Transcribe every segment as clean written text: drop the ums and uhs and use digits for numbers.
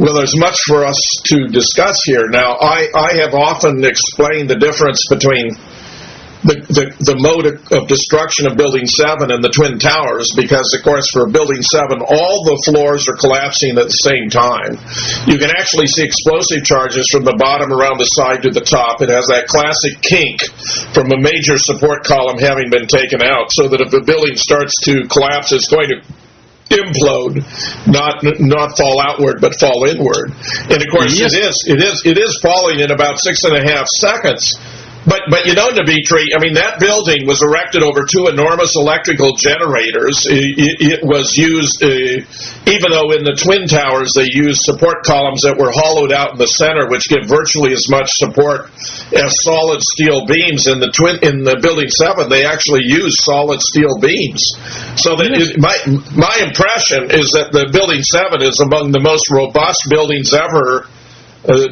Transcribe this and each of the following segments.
Well, there's much for us to discuss here. Now, I have often explained the difference between the mode of destruction of Building 7 and the Twin Towers, because, of course, for Building 7, all the floors are collapsing at the same time. You can actually see explosive charges from the bottom around the side to the top. It has that classic kink from a major support column having been taken out, so that if the building starts to collapse, it's going to implode, not fall outward, but fall inward. And of course, yes, it is falling in about 6.5 seconds. But you know, Dimitri, I mean, that building was erected over 2 enormous electrical generators. It was used, even though in the Twin Towers they used support columns that were hollowed out in the center, which give virtually as much support as solid steel beams. In the Building 7, they actually used solid steel beams. So that my impression is that the Building 7 is among the most robust buildings ever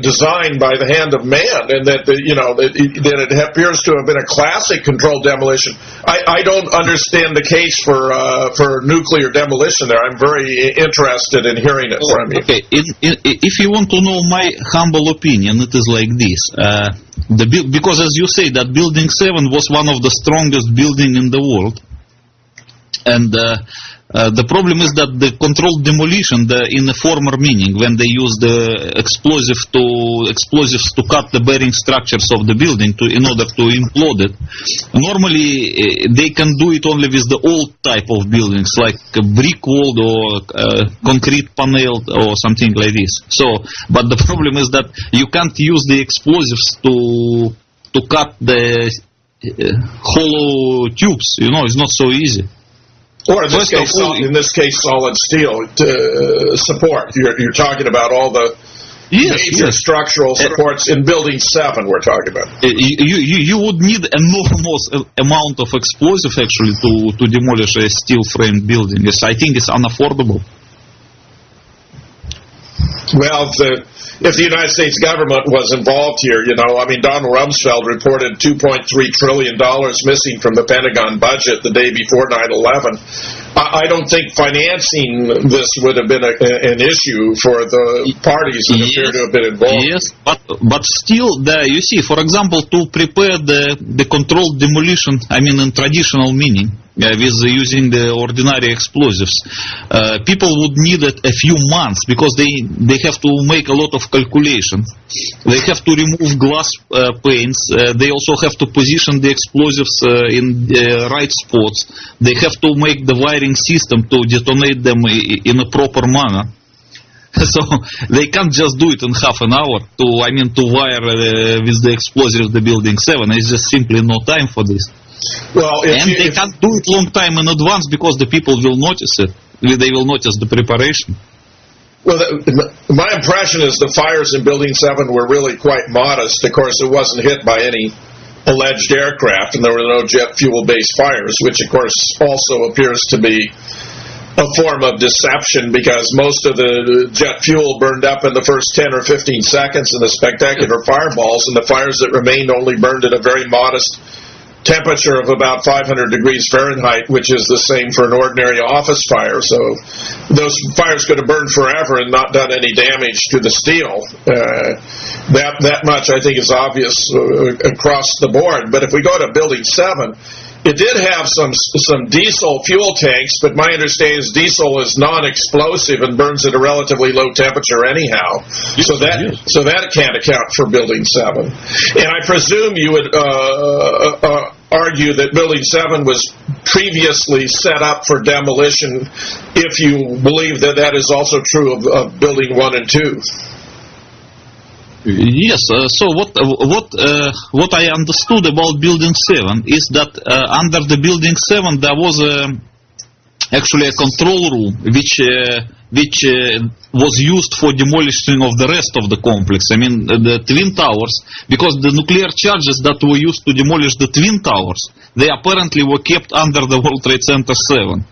designed by the hand of man, and that it appears to have been a classic controlled demolition. I don't understand the case for nuclear demolition there. I'm very interested in hearing it from you. Okay, if you want to know my humble opinion, it is like this. Because as you say, that Building 7 was one of the strongest buildings in the world, and the problem is that the controlled demolition, in the former meaning, when they use the explosives to cut the bearing structures of the building in order to implode it, normally they can do it only with the old type of buildings, like brick walled or concrete paneled or something like this. So, but the problem is that you can't use the explosives to cut the hollow tubes. It's not so easy. Or in this case, solid steel support. You're talking about all the major structural supports in Building 7. We're talking about. You would need enormous amount of explosive actually to demolish a steel framed building. I think it's unaffordable. Well, if the United States government was involved here, Donald Rumsfeld reported $2.3 trillion missing from the Pentagon budget the day before 9/11. I don't think financing this would have been an issue for the parties that appear to have been involved. Yes, but still, you see, for example, to prepare the controlled demolition, in traditional meaning, with using the ordinary explosives, people would need it a few months, because they have to make a lot of calculations. They have to remove glass panes. They also have to position the explosives in the right spots. They have to make the wiring system to detonate them in a proper manner. So they can't just do it in half an hour to wire with the explosives the Building 7. There's just simply no time for this. Well, they can't do it long time in advance, because the people will notice it. They will notice the preparation. Well, my impression is the fires in Building 7 were really quite modest. Of course, it wasn't hit by any alleged aircraft, and there were no jet fuel-based fires, which, of course, also appears to be a form of deception, because most of the jet fuel burned up in the first 10 or 15 seconds in the spectacular fireballs, and the fires that remained only burned at a very modest temperature of about 500 degrees Fahrenheit, which is the same for an ordinary office fire. So those fires could have burned forever and not done any damage to the steel. That much, I think, is obvious across the board. But if we go to Building 7, it did have some diesel fuel tanks, but my understanding is diesel is non-explosive and burns at a relatively low temperature anyhow. So that can't account for Building 7. And I presume you would argue that Building 7 was previously set up for demolition, if you believe that is also true of Building 1 and 2. Yes. So what I understood about Building 7 is that under the Building 7 there was actually a control room which was used for demolishing of the rest of the complex. The Twin Towers, because the nuclear charges that were used to demolish the Twin Towers, they apparently were kept under the World Trade Center 7.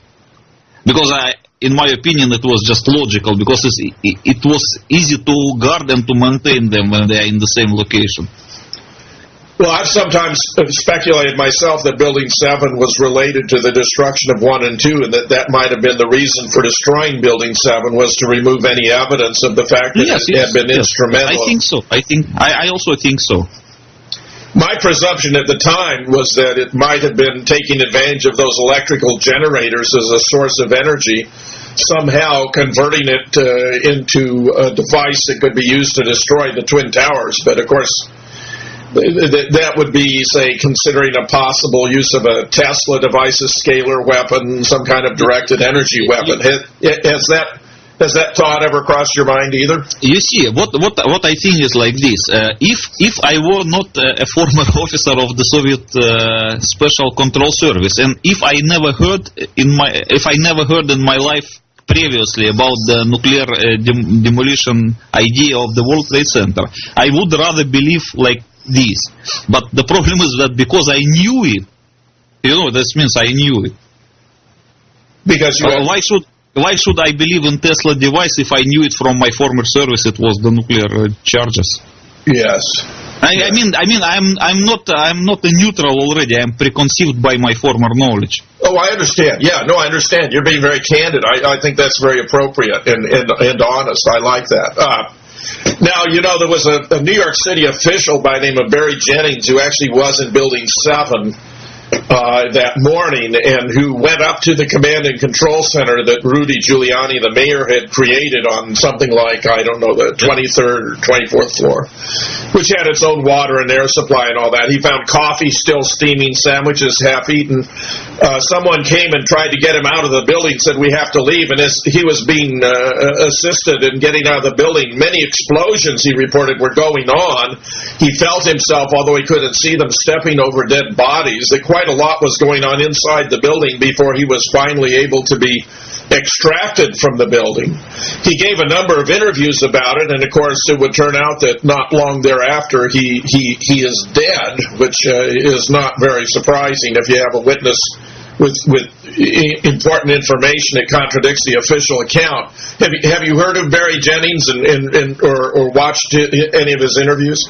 Because in my opinion, it was just logical, because it was easy to guard and to maintain them when they are in the same location. Well, I've sometimes speculated myself that Building 7 was related to the destruction of 1 and 2, and that might have been the reason for destroying Building 7 was to remove any evidence of the fact that it had been instrumental. I think so. I also think so. My presumption at the time was that it might have been taking advantage of those electrical generators as a source of energy, somehow converting it into a device that could be used to destroy the Twin Towers. But, of course, that would be, say, considering a possible use of a Tesla device, a scalar weapon, some kind of directed energy weapon. Has that thought ever crossed your mind either? You see, what I think is like this. If I were not a former officer of the Soviet Special Control Service, and if I never heard in my life previously about the nuclear demolition idea of the World Trade Center, I would rather believe like this. But the problem is that because I knew it, that means I knew it. Because why should I believe in Tesla device if I knew it from my former service? It was the nuclear charges. Yes. I mean, I'm not a neutral already. I'm preconceived by my former knowledge. Oh, I understand. Yeah, no, I understand. You're being very candid. I think that's very appropriate and honest. I like that. Now, there was a New York City official by the name of Barry Jennings who actually was in Building 7 that morning and who went up to the command and control center that Rudy Giuliani, the mayor, had created on something like, I don't know, the 23rd or 24th floor, which had its own water and air supply and all that. He found coffee still steaming, sandwiches half-eaten. Someone came and tried to get him out of the building, said, we have to leave, and as he was being assisted in getting out of the building, many explosions, he reported, were going on. He felt himself, although he couldn't see them, stepping over dead bodies. That quite a lot was going on inside the building before he was finally able to be extracted from the building. He gave a number of interviews about it, and of course it would turn out that not long thereafter he is dead, which is not very surprising if you have a witness with important information that contradicts the official account. Have you heard of Barry Jennings or watched any of his interviews?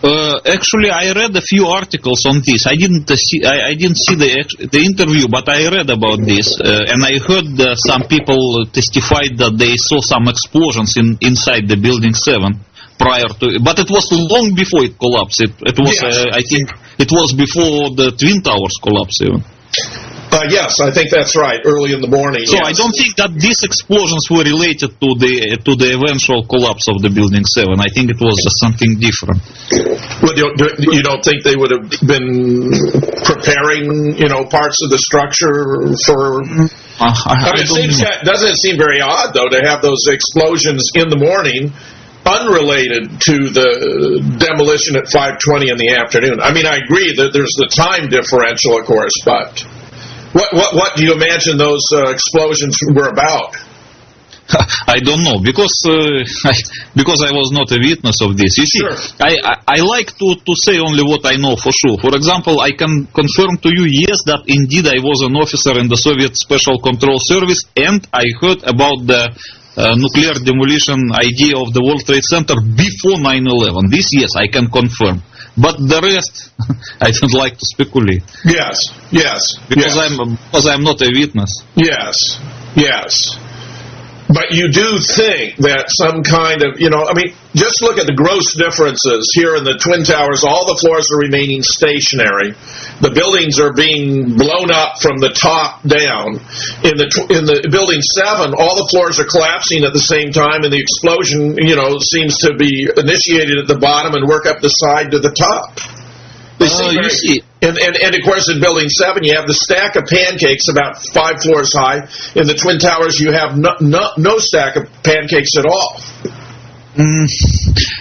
Actually, I read a few articles on this. I didn't see the interview, but I read about this, and I heard some people testified that they saw some explosions inside the Building 7 prior to. But it was long before it collapsed. It was, yes. I think, it was before the Twin Towers collapsed even. Yes, I think that's right. Early in the morning. So yes. I don't think that these explosions were related to the eventual collapse of the Building 7. I think it was something different. Well, you don't think they would have been preparing, parts of the structure for? Doesn't it seem very odd though to have those explosions in the morning, unrelated to the demolition at 5:20 in the afternoon? I mean, I agree that there's the time differential, of course, but. What do you imagine those explosions were about? I don't know, because I was not a witness of this. You see, sure. I like to say only what I know for sure. For example, I can confirm to you, yes, that indeed I was an officer in the Soviet Special Control Service, and I heard about the nuclear demolition idea of the World Trade Center before 9/11. This, yes, I can confirm. But the rest, I don't like to speculate. Yes. Because I'm not a witness. Yes. But you do think that some kind of, just look at the gross differences here in the Twin Towers. All the floors are remaining stationary. The buildings are being blown up from the top down. In the Building 7, all the floors are collapsing at the same time, and the explosion, seems to be initiated at the bottom and work up the side to the top. You see. And of course, in Building 7, you have the stack of pancakes about 5 floors high. In the Twin Towers, you have no stack of pancakes at all.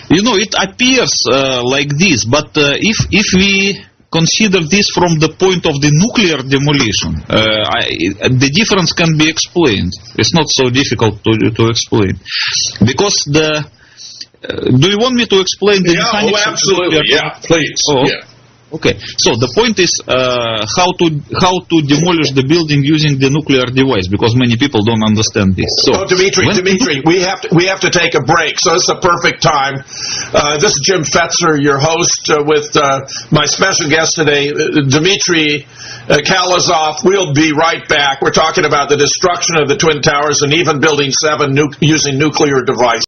It appears like this, but if we consider this from the point of the nuclear demolition, the difference can be explained. It's not so difficult to explain. Because do you want me to explain the mechanics? Oh, absolutely. Yeah, please. Oh. Yeah. Okay, so the point is how to demolish the building using the nuclear device, because many people don't understand this. So, Dimitri, we have to take a break. So this is a perfect time. This is Jim Fetzer, your host, with my special guest today, Dimitri Khalezov. We'll be right back. We're talking about the destruction of the Twin Towers and even Building 7 using nuclear devices.